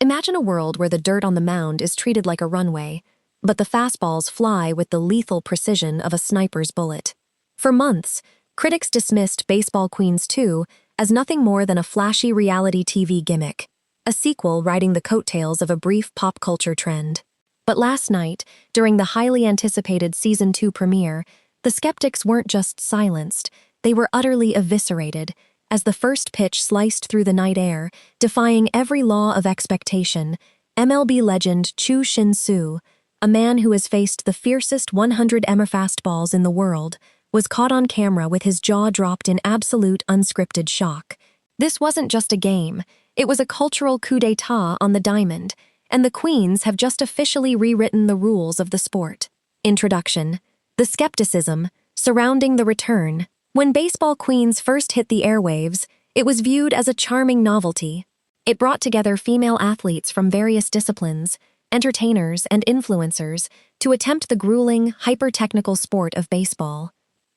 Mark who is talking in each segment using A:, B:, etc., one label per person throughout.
A: Imagine a world where the dirt on the mound is treated like a runway, but the fastballs fly with the lethal precision of a sniper's bullet. For months, critics dismissed Baseball Queens 2 as nothing more than a flashy reality TV gimmick, a sequel riding the coattails of a brief pop culture trend. But last night, during the highly anticipated Season 2 premiere, the skeptics weren't just silenced, they were utterly eviscerated, as the first pitch sliced through the night air, defying every law of expectation. MLB legend Choo Shin-soo, a man who has faced the fiercest 100-er fastballs in the world, was caught on camera with his jaw dropped in absolute unscripted shock. This wasn't just a game, it was a cultural coup d'etat on the diamond, and the Queens have just officially rewritten the rules of the sport. Introduction. The skepticism surrounding the return. When Baseball Queens first hit the airwaves, it was viewed as a charming novelty. It brought together female athletes from various disciplines, entertainers and influencers, to attempt the grueling, hyper-technical sport of baseball.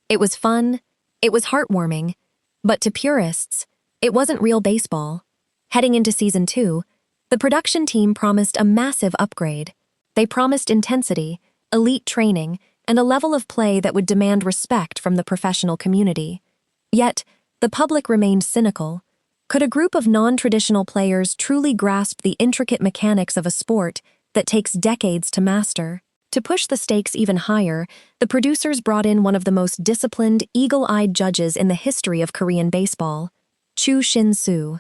A: It was fun, it was heartwarming, but to purists, it wasn't real baseball. Heading into Season 2, the production team promised a massive upgrade. They promised intensity, elite training, and a level of play that would demand respect from the professional community. Yet, the public remained cynical. Could a group of non-traditional players truly grasp the intricate mechanics of a sport that takes decades to master? To push the stakes even higher, the producers brought in one of the most disciplined, eagle-eyed judges in the history of Korean baseball, Choo Shin-soo.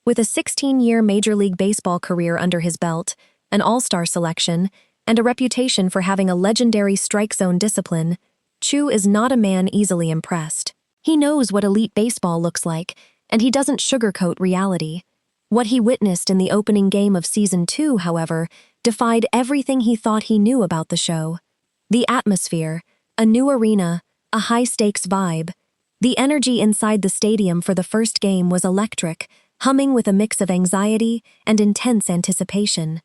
A: With a 16-year Major League Baseball career under his belt, an all-star selection, and a reputation for having a legendary strike zone discipline, Choo is not a man easily impressed. He knows what elite baseball looks like, and he doesn't sugarcoat reality. What he witnessed in the opening game of Season 2, however, defied everything he thought he knew about the show. The atmosphere, a new arena, a high-stakes vibe. The energy inside the stadium for the first game was electric, humming with a mix of anxiety and intense anticipation.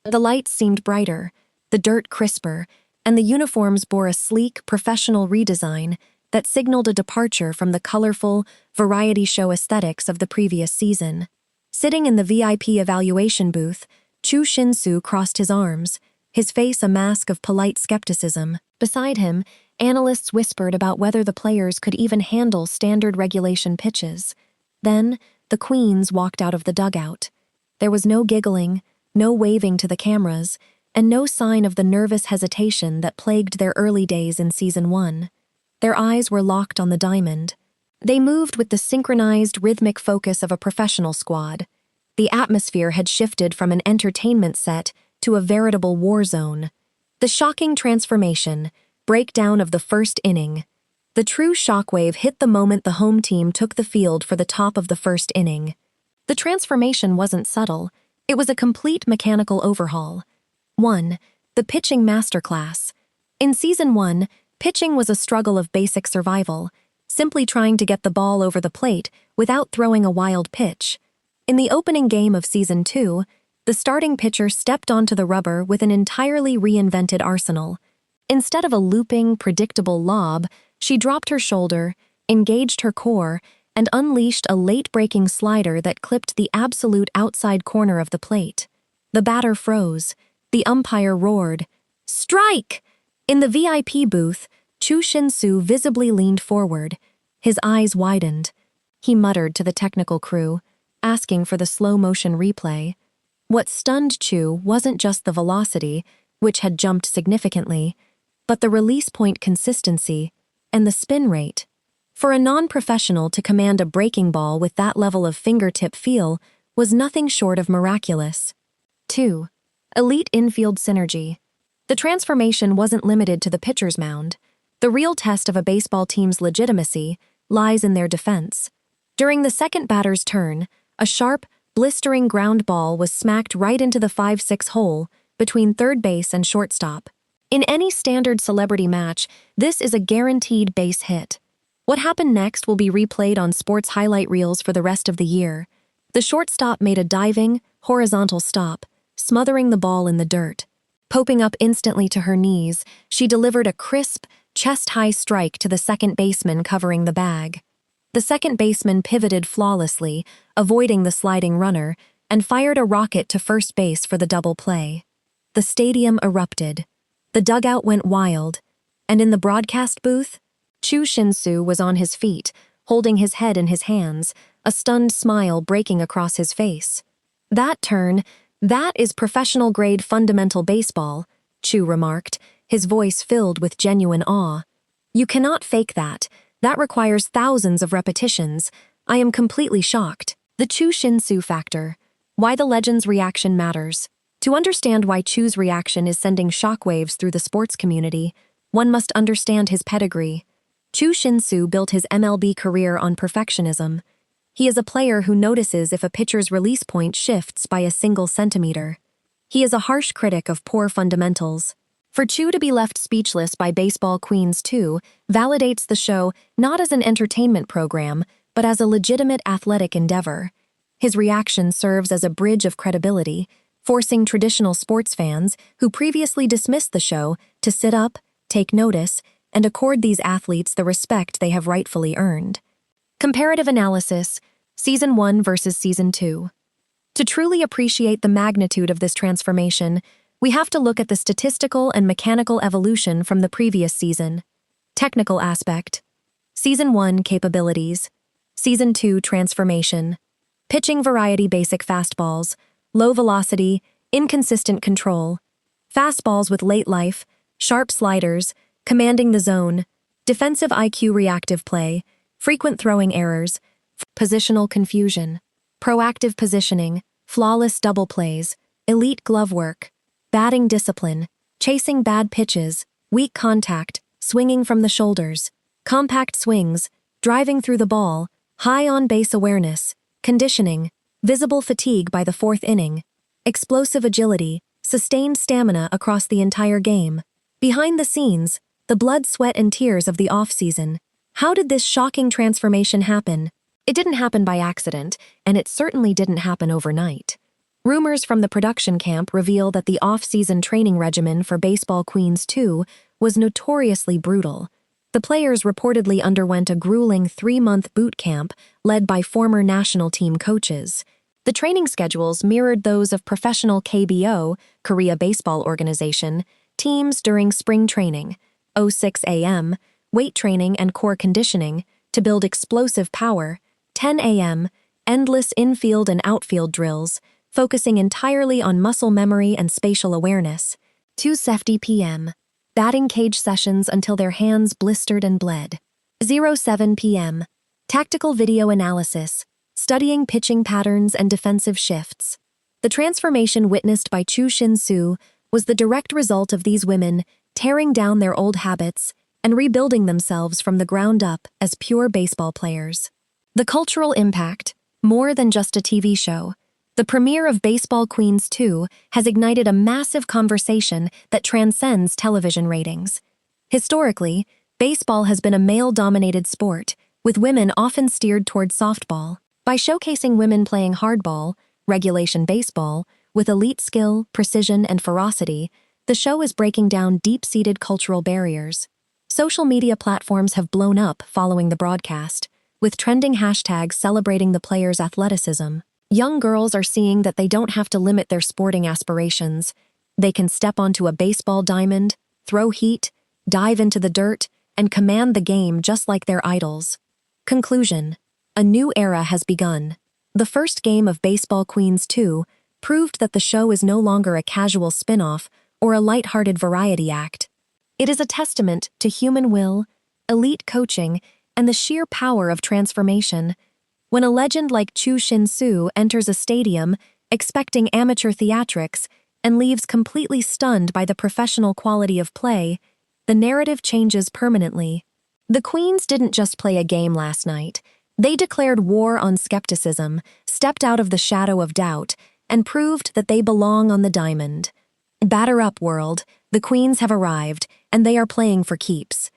A: The lights seemed brighter, the dirt crisper, and the uniforms bore a sleek, professional redesign that signaled a departure from the colorful, variety show aesthetics of the previous season. Sitting in the VIP evaluation booth, Choo Shin-soo crossed his arms, his face a mask of polite skepticism. Beside him, analysts whispered about whether the players could even handle standard regulation pitches. Then, the Queens walked out of the dugout. There was no giggling, no waving to the cameras, and no sign of the nervous hesitation that plagued their early days in Season 1. Their eyes were locked on the diamond. They moved with the synchronized, rhythmic focus of a professional squad. The atmosphere had shifted from an entertainment set to a veritable war zone. The shocking transformation, breakdown of the first inning. The true shockwave hit the moment the home team took the field for the top of the first inning. The transformation wasn't subtle. It was a complete mechanical overhaul. 1. The pitching masterclass. In Season 1, pitching was a struggle of basic survival, simply trying to get the ball over the plate without throwing a wild pitch. In the opening game of Season 2, the starting pitcher stepped onto the rubber with an entirely reinvented arsenal. Instead of a looping, predictable lob, she dropped her shoulder, engaged her core, and unleashed a late-breaking slider that clipped the absolute outside corner of the plate. The batter froze. The umpire roared, "Strike!" In the VIP booth, Choo Shin-soo visibly leaned forward. His eyes widened. He muttered to the technical crew, asking for the slow-motion replay. What stunned Choo wasn't just the velocity, which had jumped significantly, but the release point consistency and the spin rate. For a non-professional to command a breaking ball with that level of fingertip feel was nothing short of miraculous. 2. Elite infield synergy. The transformation wasn't limited to the pitcher's mound. The real test of a baseball team's legitimacy lies in their defense. During the second batter's turn, a sharp, blistering ground ball was smacked right into the 5-6 hole between third base and shortstop. In any standard celebrity match, this is a guaranteed base hit. What happened next will be replayed on sports highlight reels for the rest of the year. The shortstop made a diving, horizontal stop, smothering the ball in the dirt. Popping up instantly to her knees, she delivered a crisp, chest-high strike to the second baseman covering the bag. The second baseman pivoted flawlessly, avoiding the sliding runner, and fired a rocket to first base for the double play. The stadium erupted. The dugout went wild, and in the broadcast booth, Choo Shin-soo was on his feet, holding his head in his hands, a stunned smile breaking across his face. That is professional-grade fundamental baseball," Choo remarked, his voice filled with genuine awe. "You cannot fake that. That requires thousands of repetitions. I am completely shocked." The Choo Shin-soo factor. Why the legend's reaction matters. To understand why Choo's reaction is sending shockwaves through the sports community, one must understand his pedigree. Choo Shin-soo built his MLB career on perfectionism. He is a player who notices if a pitcher's release point shifts by a single centimeter. He is a harsh critic of poor fundamentals. For Choo to be left speechless by Baseball Queens 2 validates the show not as an entertainment program, but as a legitimate athletic endeavor. His reaction serves as a bridge of credibility, forcing traditional sports fans who previously dismissed the show to sit up, take notice, and accord these athletes the respect they have rightfully earned. Comparative analysis, Season 1 versus Season 2. To truly appreciate the magnitude of this transformation, we have to look at the statistical and mechanical evolution from the previous season. Technical aspect. Season 1 capabilities. Season 2 transformation. Pitching variety basic fastballs, low velocity, inconsistent control. Fastballs with late life, sharp sliders, commanding the zone, defensive IQ reactive play, frequent throwing errors, positional confusion, proactive positioning, flawless double plays, elite glove work, batting discipline, chasing bad pitches, weak contact, swinging from the shoulders, compact swings, driving through the ball, high on-base awareness, conditioning, visible fatigue by the fourth inning, explosive agility, sustained stamina across the entire game. Behind the scenes, the blood, sweat, and tears of the off-season. How did this shocking transformation happen? It didn't happen by accident, and it certainly didn't happen overnight. Rumors from the production camp reveal that the off-season training regimen for Baseball Queens 2 was notoriously brutal. The players reportedly underwent a grueling 3-month boot camp led by former national team coaches. The training schedules mirrored those of professional KBO, Korea Baseball Organization, teams during spring training, 06 a.m., weight training and core conditioning to build explosive power, 10 a.m., endless infield and outfield drills, focusing entirely on muscle memory and spatial awareness, 2:50 p.m., batting cage sessions until their hands blistered and bled, 07 p.m., tactical video analysis, studying pitching patterns and defensive shifts. The transformation witnessed by Choo Shin-soo was the direct result of these women tearing down their old habits and rebuilding themselves from the ground up as pure baseball players. The cultural impact, more than just a TV show, the premiere of Baseball Queens 2 has ignited a massive conversation that transcends television ratings. Historically, baseball has been a male-dominated sport, with women often steered toward softball. By showcasing women playing hardball, regulation baseball, with elite skill, precision, and ferocity, the show is breaking down deep-seated cultural barriers. Social media platforms have blown up following the broadcast, with trending hashtags celebrating the players' athleticism. Young girls are seeing that they don't have to limit their sporting aspirations. They can step onto a baseball diamond, throw heat, dive into the dirt, and command the game just like their idols. Conclusion: a new era has begun. The first game of Baseball Queens 2 proved that the show is no longer a casual spin-off or a light-hearted variety act. It is a testament to human will, elite coaching, and the sheer power of transformation. When a legend like Choo Shin-soo enters a stadium expecting amateur theatrics and leaves completely stunned by the professional quality of play, the narrative changes permanently. The Queens didn't just play a game last night. They declared war on skepticism, stepped out of the shadow of doubt, and proved that they belong on the diamond. Batter up, world. The Queens have arrived, and they are playing for keeps.